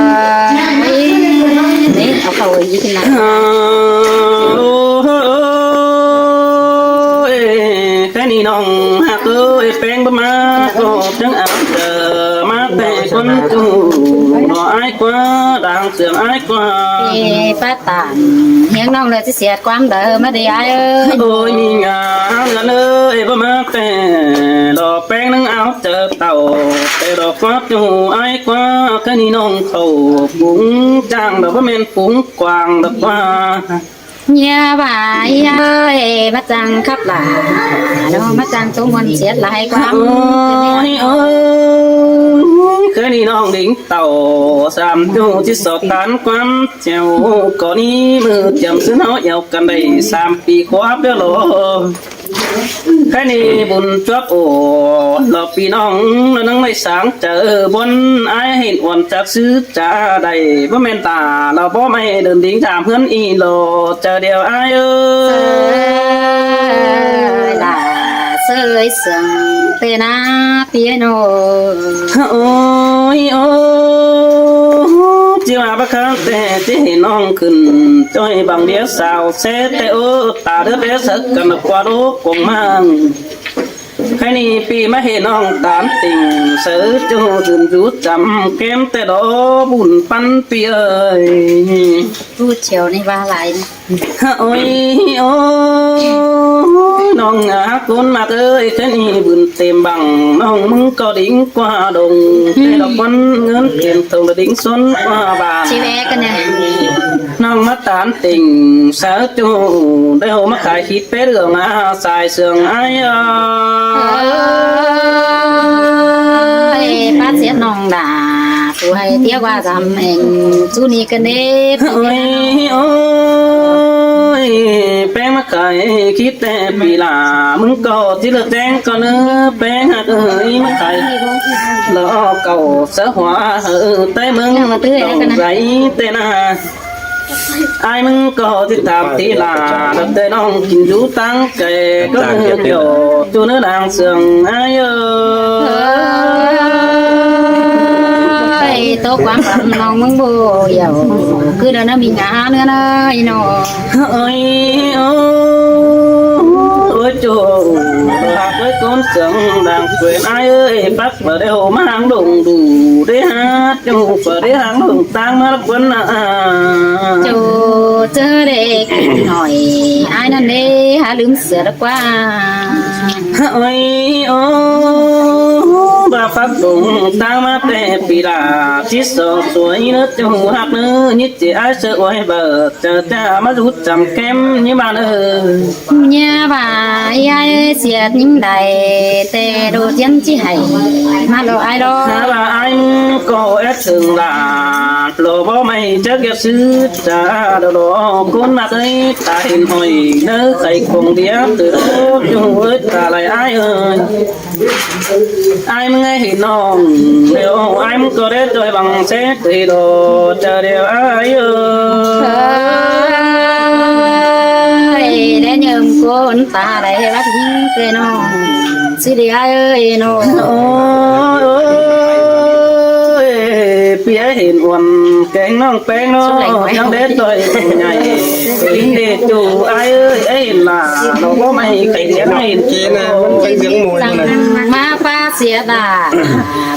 นี่เอาเข้าอยู่ที่ไหนแค่นี้น้องหักเอ้ยแป้งบะมาก็จังเอาเจอมาแต่คนจูหน่ออ้ายกว่าด่างเสืองอ้ายกว่าป้าตานเฮียงน้องเลยที่เสียดความเดิมมาดีอ้ายเอ้ยโอ้ยมีงานละเอ้ยบะมาแต่ดอกแป้งนึงเอาเจอเต่าแต่ดอกฟ้าจูอ้ายกว่าแค่นี้น้องเขาปุ๋งจ้างดอกบะเมนปุ๋งกวางดอกว่าเนี่ยบ่ายเอ้ยมาจังขับหลาแล้วมาจังสมวนเสียดหลายความโอ้ยโอ้ยเคยนี่น้องดิ่งเต่าสามจูที่สอบการความเจ้าก่อนนี้มือจำซื้อเนาะเยากันได้3 ปีความเดียวหรอแค่นี้บุญจวบโอ้เราพี่น้องนั่งไม่สางเจอบนไอ้เห็นอ่อนจากซื้อจ่าได้บ่แม่นตาเราบ่ไม่เดินดิ่งถามเพื่อนอีโลเจอเดียวไอ้เอ้ยล่ะเสยเสียงเตนาเปียโนโอ้ยโอ้จีว่าบักคักแต่ที่น้องขึ้นจ้อยบางเดียวสาวเสแต่โอ้ตาเดือดเดือดสักกันกว่าลูกกงมังแค่นี้ปีมาเห็นน้องตามติ่งเสือจูดื่มจูจำเกมแต่ดอบุญปันเปียพูดเชียวในว่าอะไรโอ้ยโอ้น้องอาคนมากเอ้ยแค่นี้บุญเต็มบังน้องมึงก็ดิ่งกว่าดงแต่ดอกวันเงินเก็บตัวดิ่งสนกว่าบานชีวิตกันเนี่ยน้องมาตามติ่งสาวจูได้หัวมาขายคิดไปเรื่องสายเสื่องไอ้ป้าเสียน้องด่าผู้ให้เที่ยวว่าทำเองจูนี่กันเด้โอ้ยโอ้ยแป้งมาขายคิดแต่ปีลามึงก็ที่เลือกแจ้งก็เนื้อแป้งหักเอ้ยมาขายล้อเก่าเสือหัวแต่มึงต้องไรแต่นาไอ้มึงก็ที่ตามที่ลาแล้วแต่น้องกินอยู่ตั้งใจก็เนื้อเกี่ยวจูเนื้อด่างเสื่องไอ้โตความฝันน้องมึงโบยาวคือเดินมีงานเนื้อนะอีน้องโอ้ยโอ้ยจูหากvới con sừng đang quyền ai ơi bắt vào đều má hàng đồng đủ để hát chung vào để hàng đồng tăng nó quânจูเจอเด็กหน่อยไอ้นั่นเด้หาลืมเสือละกว่าโอ้ยโอ้bà phát đồng tăng má tè pì là chỉ sợ suối nước chung hạt nữa như chỉ ai sợ ôi bờ chờ cha má rút chầm kem như bà nữa nhà bà aiเสียดยิ่งใดแต่ดูเจียนจีให้มาโลไอโลbà anh có ép thường là lộ bó mày chắc ghép sư cha đồ đồ con mặt ấy ta hình hồi nỡ khẩy cùng đĩa từ đó chung với ta lại ai ơi ai mới nghe hình non nếu ai muốn có đến rồi bằng xét thì đồ chờ điều ai ơi để nhầm con ta lại bắt những cái non xin đi ai ơi nó phía hiện quần cánh non bé nó đang đến rồi ngày tính để chủ ai ơi ấy là nó có mày cái đĩa này kia nè vẫn phải tiếng mùi này má pha xía đà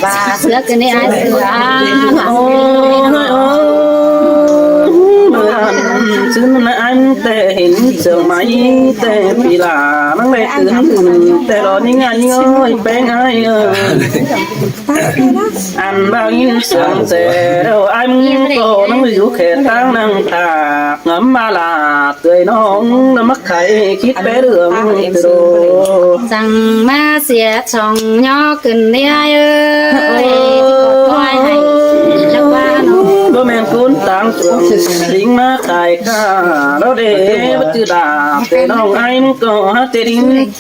bà xưa cái này ai xưa chứ nó anh tệ hình giờ máy tệ vì là nó mẹ từ tệ đó những anh ơi bé ai ơi ăn bao nhiêu sườn rẻ đâu anh có nó mới rủ khẽ tăng năng thả ngắm ba là tươi nó mắc khải khít bé đường từ đồ rằng má xía chồng nhỏ cần đi ai ơi ai hay lâu qua nó bố mẹ cuốn tăng xuống dính má khải ca đó để bất cứ đà để nó anh có hát tê đinh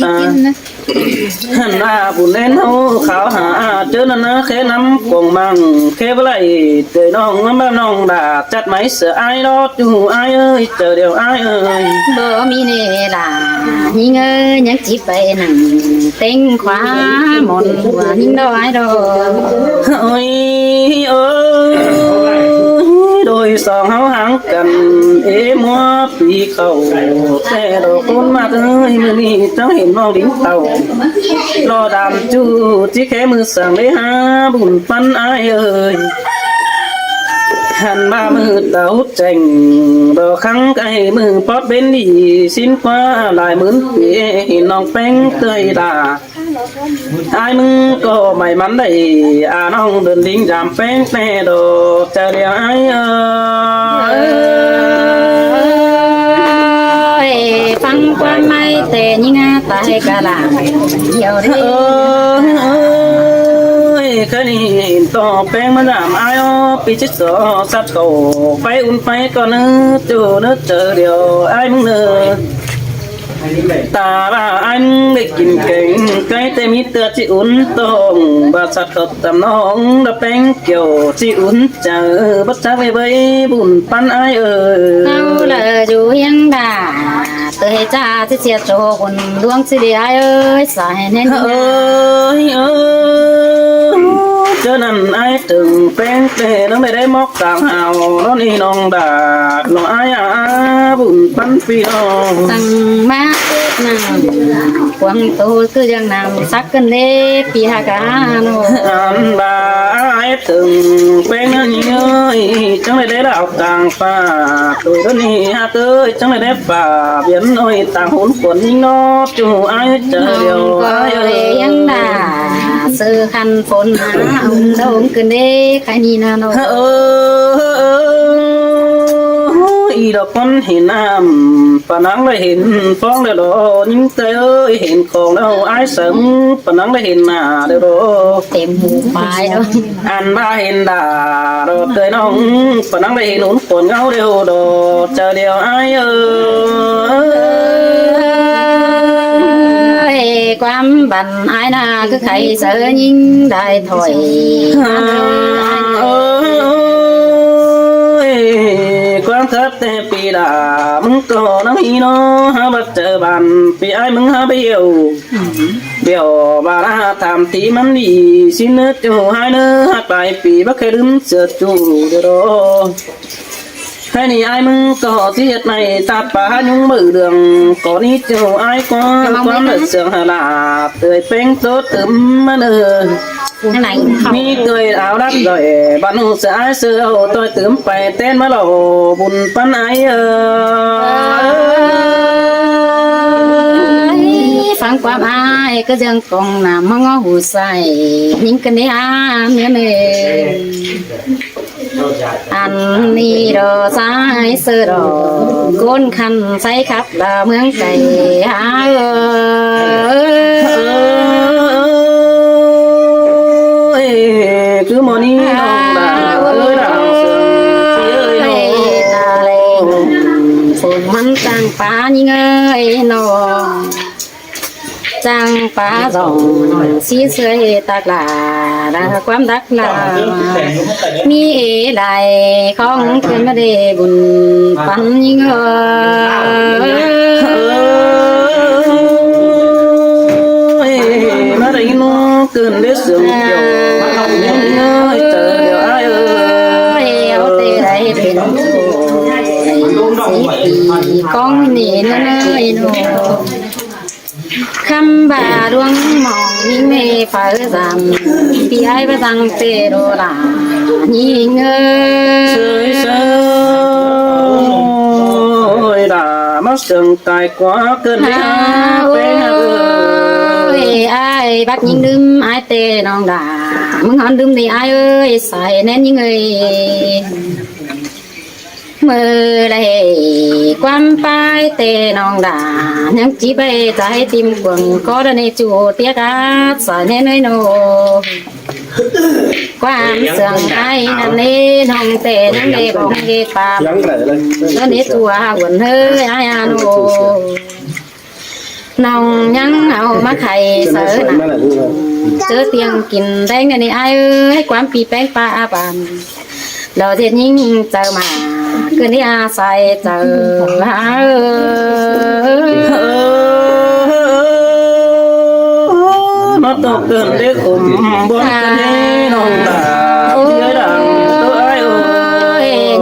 hẳn là buồn lên hô khảo hả chứ nó khẽ nắm cuồng măng khẽ với lại để nó ngắm nong đà chặt máy sợ ai đó chú ai ơi chờ điều ai ơi bố mi nè là nhìn ơi nhắc chỉ về nằng tên khóa một của những đâu ai đâu ôi ôi สองเฮาหางกันเอมัวปีเข้าแต่ดอกต้นมาเอ้ยมื้อนี้จังเห็นน้องดิ้งเต่ารอดามจูที่แค่มือสั่งได้หาบุญปันอายเอ้ยหันมามือเต่าแจงดอกครั้งไก่มือปอดเป็นดีสิ้นฟ้าหลายหมื่นปีเห็นน้องแป้งเตยดาอายมึงก็ไม่มันได้น้องเดินดิ้งจามแป้งแม่ดอกจะเรียกอายฟังความไม่แต่ยิ่งตายกะลาเดียวเด้เคยนี่ต่อแป้งมาดามอายปีจิตสอสัตว์เขาไฟอุ่นไฟก็เนื้อจูเนื้อเจอเดียวอายมึงเนื้อตาบ้าอันได้กินเก่งไก่แต่มีเตือจิอุ่นตรงบาสัตว์เขาตำน้องดับแป้งเกี่ยวจิอุ่นเจอบัดจักไปบุญปันอายเอาเลยอยู่ยังด่าเตยจ้าที่เสียโจคนดวงสิเดียเอ้ยสายเน้นเจอนั่นไอ้ถึงแป้งเตะน้องได้มอกกลางหาวน้องนี่น้องดาดน้องไอ้บุญปันปีน้องตั้งมาเกิดนางควงโตคือยังนำสักกันเด้ปีหากาโนอันบาไอ้ถึงแป้งนั่นเอ้ยจังได้ดาวกลางฟ้าตัวนี้ฮักเอ้ยจังได้ฝ่าเบียนน้อยต่างหุ่นฝนยิ่งนอจูไอ้เจอเดียวไอ้ยังด่าซื้อคันฝนหาดงกันเด้ใครนี่นาโนอีดอกคนเห็นน้ำปนังได้เห็นฟองได้ดอยิ่งเตยเห็นของแล้วไอ้เสริมปนังได้เห็นหน้าได้ดอเต็มหูปลายแล้วอันมาเห็นดาดอเตยน้องปนังได้เห็นหนุนฝนเงาเดียวดอเจอเดียวไอ้ความบันไอ้นาคือใครเสือยิ่งได้ถอยความทับแต่ปีดามึงก็น้องอีน้อหาบัดเจอบันปีไอ้มึงหาเบี้ยวบาราทำตีมันดีสิเนื้อจูหายเนื้อหักไปปีบักเคยลืมเสือจูเด้อแค่นี้ไอ้มึงก็เสียดในตาป่ายุ่งมือเดืองก่อนนี้เจ้าไอ้ความเดือดเสืองหลาเตยเป้งโตตึมมาเนื้อมีเกยเอาดักดอยบ้านหูเสือไอ้เสือตัวตึมไปเต้นมาหล่อบุญปันไอ้ฟังความอายก็ยังกองน้ำมองหูใส่ยิ่งกันเนี่ยเนี่ยอันนี้ดอสายเสือดอก้นคันใส่ขับดาเมืองไก่หาคือมอนี่น้องดาดาวเสือตาเลงฝนมันจังป่ายิ่งเอ้ยน้องจังป่าส่องสีเสือตากลาความดักลามีใดของเพื่อนมาได้บุญปันยิ่งมาได้น้องเกินได้เสื่อมเกี่ยวยังเงยเจอเดี๋ยวไอ้เอาเตะได้เป็นสีปีกองนี่เนยโนคำบาดวงมองยิ่งไม่ฝ่ายจำพี่ไอ้ประดังเตโรลายิ่งเสยด่ามาเสื่อมตายกว่าเกินไปเป็นไอ้บักยิ่งดื่มไอ้เตน้องด่ามึงหันดื่มดิไอ้เอ้ยใส่แน่นยิ่งเอ้ยมือเลยความไปเตน้องด่ายังจีไปใจติมกวงก็ได้ในจูเตียกาสายแน่น้อยโนความเสื่อมไปนั่นนี่น้องเตนั่นเด็กของเด็กป่าแล้วนี่ตัวหุ่นเฮ้ยไอ้อาโนน้องยังเอามาไข่เสือหนักเจอเตียงกินแดงนี่ไอ้เอ้ยความปีแป้งปลาบานเราเทียนยิ่งเจอมาคืนนี้อาศัยเจอมาตกเกินเด็กขุมบนกันนี้น้องตาเยอะดังตัวไอ้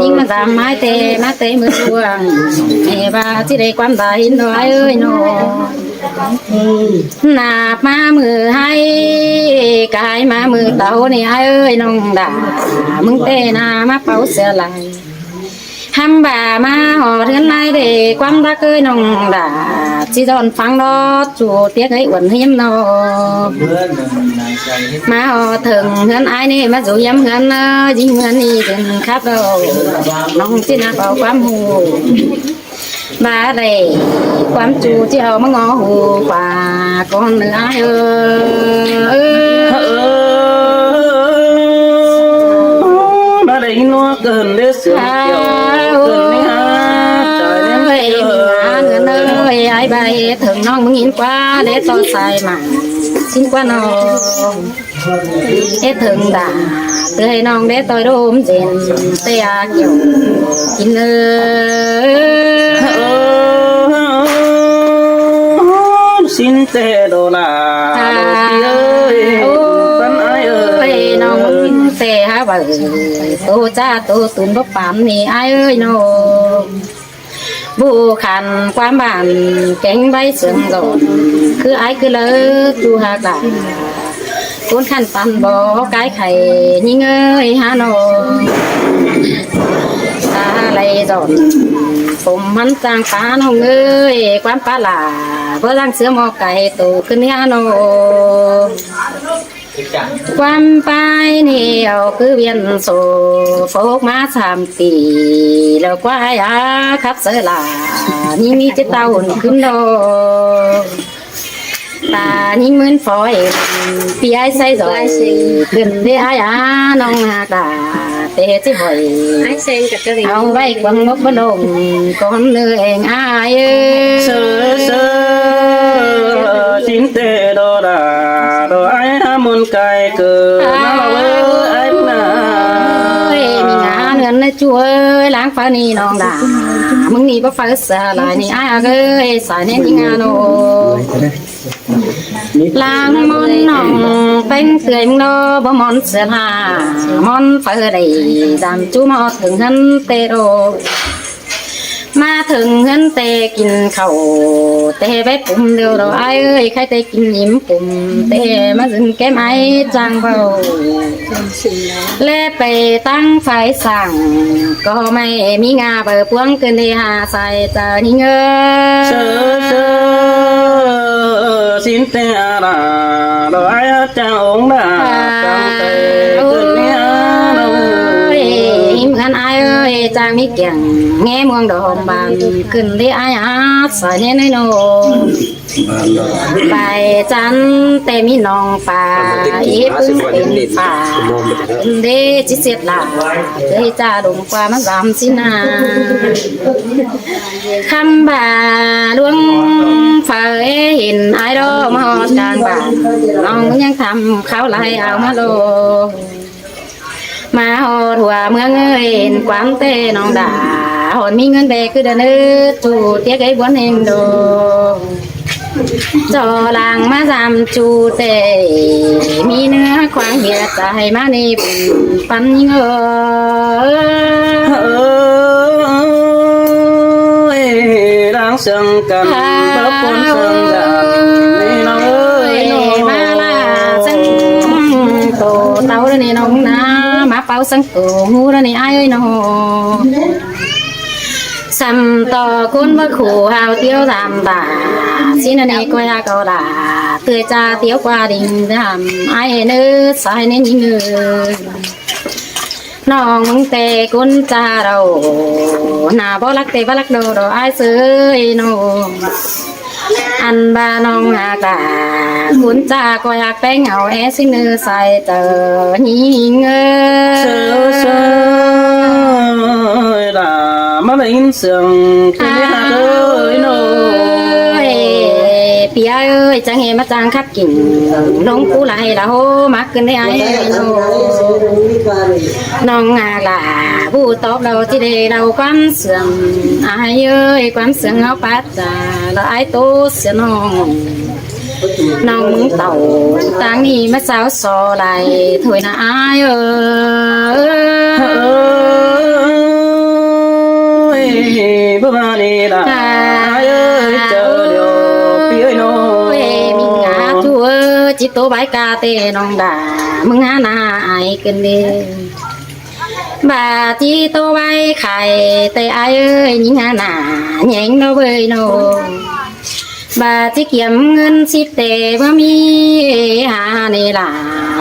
ยิ่งมาใจ ความหมายเตมาเตมือดวงแม่ว่าที่ได้ความได้น้อยน้องนาบมามือให้กายมามือเต่านี่น้องด่ามึงเตนามาเป่าเสียไหลทำบ่ามาห่อเทือนไล่เด็กความรักน้องด่าที่ตอนฟังดอจูเตี้ยอ้วนเฮียมนอมาห่อถึงเฮือนไอ้นี่มาสู่ย้ำเฮือนยิงเฮือนนี่เป็นครับเราน้องที่น่าเป่าความหูบาเรความจูที่เอามางอหูกว่าก่อนเนื้อมาได้นัวเกินได้เสียงเกี่ยวเกินไม่หาใจเล่นเกิน เงินไอ้ใบถึงน้องมึงหินกว่าเด็ดต่อใส่มาชิ้นกว่าน้องเอ็ดถึงด่าเตยน้องเด็ดต่อยโดมเจนเตียเกี่ยวกินxin tê đồ là ơi con ai ơiน้องเตะฮะบ่ตัวจ้าตัวตุนบ่ปามนี่ไอ้เอ้ยน้องบูขันความบ้านแก่งใบเสืองโดนคือไอ้คือเลิกดูหากาคนขันปันบ่กายไข่ยิ่งเอ้ยฮะน้องตาไหลดอนผมมันจางปาน้องเอ้ยความปลาหลาเพื่อตั้งเสือหมอไก่ตูขึ้นฮะน้องความไปนี่เอาคือเวียนโซโฟกมา3 ปีแล้วกว่าครับเสลานี่มีจะเต่าขึ้นดอกตานี่เหมือนฝอยปีไอ้ใส่ดอยขึ้นได้น้องหาตาเตะที่หอยเอาไว้กวางมกบลงก่อนเนื้อเองsơ sơ xin tê đồ là đồ ai muốn cài cờ nó là ai mà มีงานเงินนะช่วยล้างฟ้านี่น้องด่ามึงนี่บ่ฟ้าสลายนี่อ้ายเอ้ยสายเนี่ยมีงานโอล้างมอนน้องเป็นเตือนโนบ่มอนเสียหามอนฟ้าได้ดำจูมอถึงหันเตโรมาถึงเงินเตกินข้าวเตไปปุ่มเดียวเราไอ้เอ้ยใครเตกินยิ้มปุ่มเตมาถึงแก้ไม้จังเบาเล่ไปตั้งไฟสั่งก็ไม่มีงาเบอร์พวงเกินที่หาใส่เจอนี่เงอ sơ sơ xin tê là đồ ai cha ống là trong tê cơn nhá đâu เงินไอ้เอ้ยจางมีเกี่ยงแง่มวงดอกบานขึ้นที่ไอ้ใส่เนี่ยน้อยไปจันแต่มีน้องป่าอีพึ่งเป็นป่าเดจิเสียดหลาเดจ่าดงกว่ามัน3 สินาคำบ่าดวงเฟยเห็นไอ้ดอมาหอดกลางบ่าน้องยังทำเขาไล่เอามาโลมาหอดหัวเมืองเอ้ยเห็นความเตน้องด่าหอนมีเงินแบกคือเดินจูเตี้ยไก่บวนเองโดจอลางมา3 จูเตมีเนื้อควางเหียใจมาในปันเงơi đang sân cần bớt con sân dần nó ơi มาละสังโตเต่าแล้วนี่น้องนะมาเป่าสังโตหูแล้วนี่ไอ้เอ้ยน้องสัมต่อคุณว่าขู่หาวเตี้ยวตามบ่าสินันนี่ก็ยากก็ด่าเตือจ่าเตี้ยวกว่าดิ่งดำไอ้เนื้อสายเน้นยิงเงินน้องเตะกุนจ่าเราหน้าบ่รักเตะบ่รักโดดไอ้เสือน้องอันบ้าน้องอากาคุณจ่าก็อยากไปเหงาสิเนื้อใส่เจอยิงเงิน sơ sơ là má lên sườn cái hạt ơi nó เปียเอ้ยจังเฮมาจังคับกินน้องกูไหลละโหมักขึ้นได้ไอ้น้องอาลาผู้ตอบเราที่ได้เราความเสื่อมไอ้เอ้ยความเสื่อมเอาปัดจ่าแล้วไอ้โตเสียน้องน้องเต่าต่างนี่มาสาวซอไหลถอยนะไอ้เอ้ย จิตโตใบกาเตน้องด่ามึงหาหน้าอายเกินเด้บาจิตโตใบไข่เตอายเอ้ยยิงหาหน้าแหงโนเบยโนบาจิเกี่ยมเงินสิเตบ่มีหาในหลา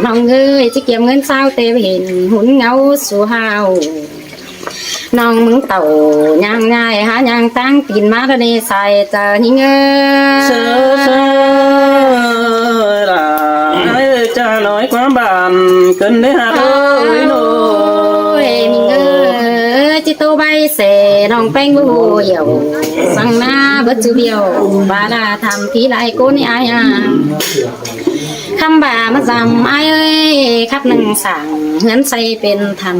น้องเอ้ยจิเกี่ยมเงินเศร้าเตเห็นหุ่นเงาสู่เฮาน้องมึงเต่าย่างง่ายหาย่างตั้งตีนมาตะนีใส่เจอหิงเอ้ย เสือละจะน้อยความบานเกินได้หาเลยโน มิงเอ้ยจิตโตใบเสน้องแป้งบูเหี่ยวสั่งหน้าเบิดจูเบียวบาดาทำทีไรกูนี่อายคำบ่ามาจำอายเอ้ยครับหนึ่งสั่งเงินใส่เป็นทัน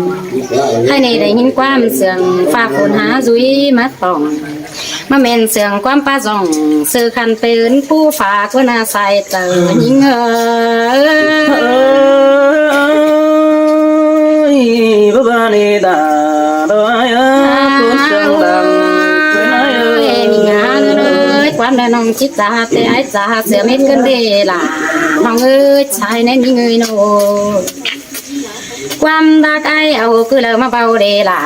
ให้ในได้ยินความเสียงฟ้าฝนหาจุยมาต้องมาเมนเสียงความป้าจ่องซื้อคันเป็นผู้ฝากว่านาใส่เจอยิงเอ้ย บานีดาดอยคุณเสียงดังเป็นไงมีงานเลยความได้น้องจิตจ่าแต่ไอ้จ่าเสียเม็ดกันเดล่ะน้องเอ้ยชายแน่นยิงเอ้ยโนความรักไอ้เอาคือเรามาเบาเดล่ะ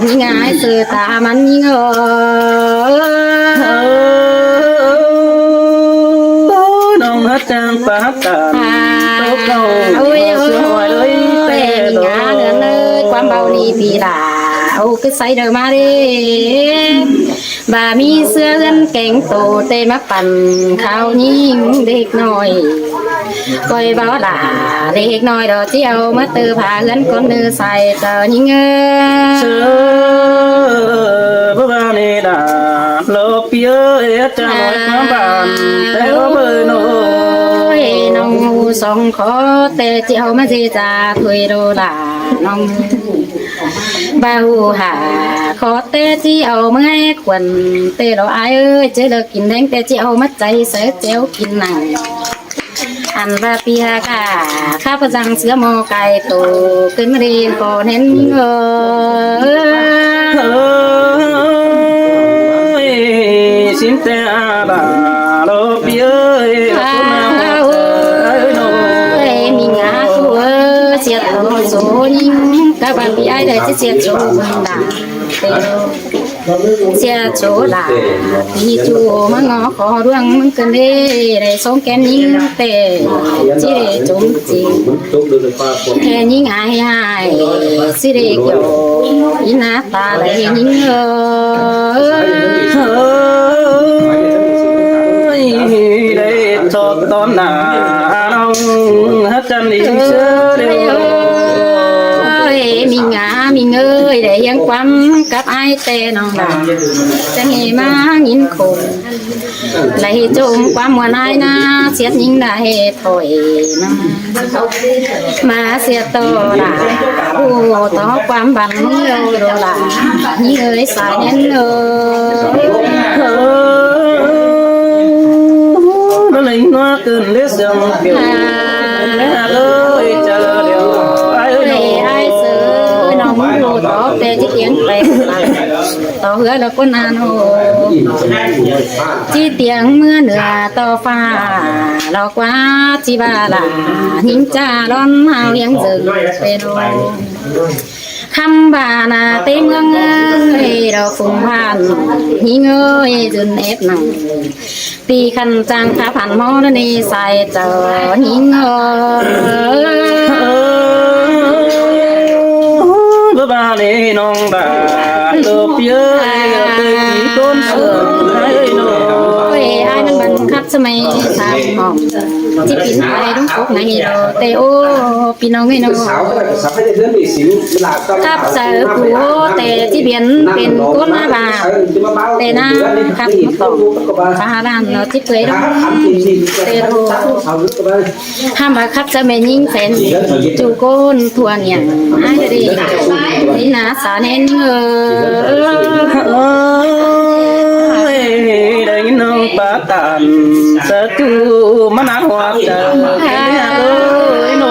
นี่ไงสื่อตามันยิงเอ้ย น้องฮัดจังปากตาโตเก่า โอ้ยโอ้ย สวยเลย เต้มีงานเลยความเบานี่พี่ล่ะเอาคือใส่เดิมมาดิบ่ามีเสื้อเงินแกงโตเตมาปั่นข้าวยิงเด็กน้อยก้อยเบาด่าเด็กน้อยดอกเจียวมาตือผ่าเงินคนนือใส่เจอยิงเอ้ เสือบานีดาโลเปียจะน้อยความบานแต่โอเบอร์โน ยน้องสองขอแต่เจียวมาสิจ่าถุยโดด่าน้องบ่าวหาขอแต่เจียวเมื่อควันแต่เราอายเอ้ยเจอเลิกกินแดงแต่เจียวมัดใจเสือเจียวกินหนังอันว่าปีหากาข้าพจังเสือมอไก่โตขึ้นมาเรียนก่อนเห็นเออ สินแต่อาบาโลเปียคุณมาหัวโน มีงาตัวเสียตัวโซยิงกับบ้านพี่ไอ้เด้อเสียโจด่าเสียโจด่าพี่จูมางอขอดวงมึงกันเด้ได้สงแกนยิงเตะจิเรจมจีแค่ยิงอายหายสิเรเกี่ยวยินาตาไหลยิงได้ทอดตอนหน้าน้องฮัดจันดีเสือเดียว มีงามีเงยได้ยังความกับไอเตน้องด่าจะให้มายินคงไหลจมความว่าน้ายนาเสียยิงได้ถอยมาเสียต่อด่าผู้ต่อความบันเงยโดล่ะยิงเอ้ยสายแน่นนั่นเลยนัวเกินเดือดเสียงเดียวเลยเจอเดียวไอ้ เอ้ยไอ้เสือน้องผู้ต่อแต่ที่เตียงไปต่อเหือแล้วก็นานโหที่เตียงเมื่อเหนือต่อฟ้าหลอกว่าจีบาลาหิงจ้าร้อนเฮายังจึงเป็นคำบานาเต็มเงยเราฝุ่งผ่านหิงเอ้ยจนเอฟหนังปีคันจังขาผ่านมอนี่ใส่เจอหิงเอ้ย บ้านนี้น้องด่าตัวเปียเตยกี่ต้นเสือไอ้โน ไอ้นั่นมันคับสมัยสามหอมที่ปิ่นไปต้องพกไหนเราเตโอพี่น้องไงน้องคับเสือผัวแต่ที่เบียนเป็นก้นมาบาแต่น้าคับมาต่อพาร้านเราที่เปยต้องเตโรห้ามมาคับจะไม่ยิ่งแสนจูโกนทวนอย่างไอ้เด็กนี่นะสาเน้นได้น้องปาตันสะตูมันหาหัวใจเลยโน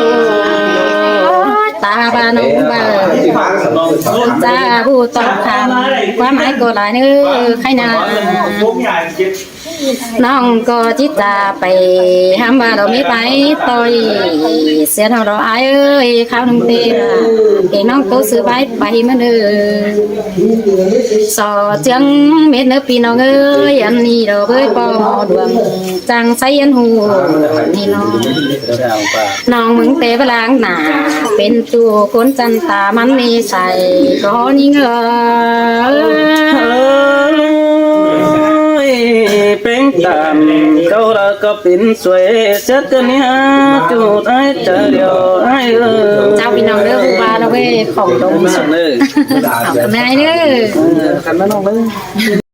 ตาบานงบาจ้าผู้ต้องทำความหมายก็หลายเนื้อใครนา น้องก็จิตาไปห้ามว่าเราไม่ไปต่อยเสียเท่าเราอายเอ้ยข้าวน้ำเตะเก่งน้องโตซื้อไปไปมาเด้อสอเจียงเม็ดเนื้อปีน้องเอ้ยอันนี้เราเบ้ยปอดวงจังใส่ยันหูนี่น้องน้องมึงเตะไปล้างหน้าเป็นตัวคนจันตามันมีใส่ก็นี่เงเป็นตามเขาเราก็เป็นสวยเสียกันเนี่ยจุดไอ้เจอเดียวไอ้เจ้าพี่น้องเด้อผู้บ้าเราเว้ยของดง เลย เอากันได้เด้อ ขันมาน้องเลย